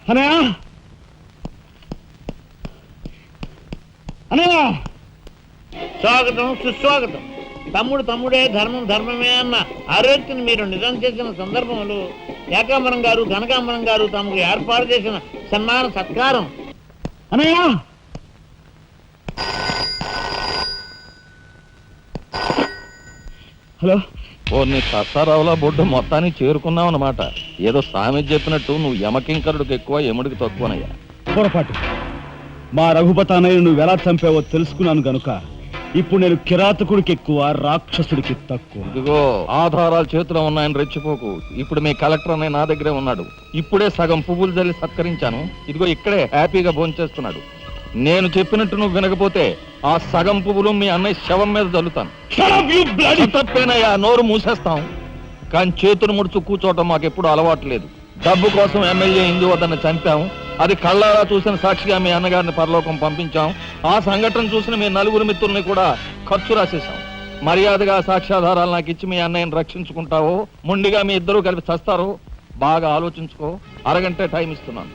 అనయ్య అనయ్య స్వాగతం సుస్వాగతం. తమ్ముడు తమ్ముడే, ధర్మం ధర్మమే అన్న ఆరోగ్యం మీరు నిజం చేసిన సందర్భంలో ఏకాంబరం గారు కనకాంబరం గారు తమకు ఏర్పాటు చేసిన సన్మాన సత్కారం. అనయ్య హలో. ఓ నీ సత్తారావులా బొడ్డు మొత్తానికి చేరుకున్నావు అన్నమాట. ఏదో సామె చెప్పినట్టు నువ్వు యమకింకరుడికి ఎక్కువ యముడికి తక్కువనయ్యా. పొరపాటు. మా రఘుపతి అన్నయ్య నువ్వు ఎలా చంపావో తెలుసుకున్నాను గనుక ఇప్పుడు నేను కిరాతకుడికి ఎక్కువ, రాక్షసుడికి తక్కువ. ఇదిగో ఆధారాలు చేతిలో ఉన్నాయని రెచ్చిపోకు. ఇప్పుడు మీ కలెక్టర్ అన్నయ్య నా దగ్గరే ఉన్నాడు. ఇప్పుడే సగం పువ్వులు జల్లి సత్కరించాను. ఇదిగో ఇక్కడే హ్యాపీగా భోంచేస్తున్నాడు. నేను చెప్పినట్టు నువ్వు వినకపోతే ఆ సగం పువ్వులు మీ అన్నయ్య శవం మీద చల్లుతాను. తప్పేనయ్యా, నోరు మూసేస్తాం. కానీ చేతులు ముడుచు కూర్చోవటం మాకెప్పుడు అలవాటు లేదు. డబ్బు కోసం ఎమ్మెల్యే ఇందువద్దన్న చంపాం. అది కళ్ళారా చూసిన సాక్షిగా మీ అన్నగారిని పరలోకం పంపించాం. ఆ సంఘటన చూసిన మీ నలుగురు మిత్రుల్ని కూడా ఖర్చు రాసేశాం. మర్యాదగా సాక్ష్యాధారాలు నాకు ఇచ్చి మీ అన్నయ్యని రక్షించుకుంటావో, ముండిగా మీ ఇద్దరూ కలిపి చస్తారో బాగా ఆలోచించుకో. అరగంట టైం ఇస్తున్నాను.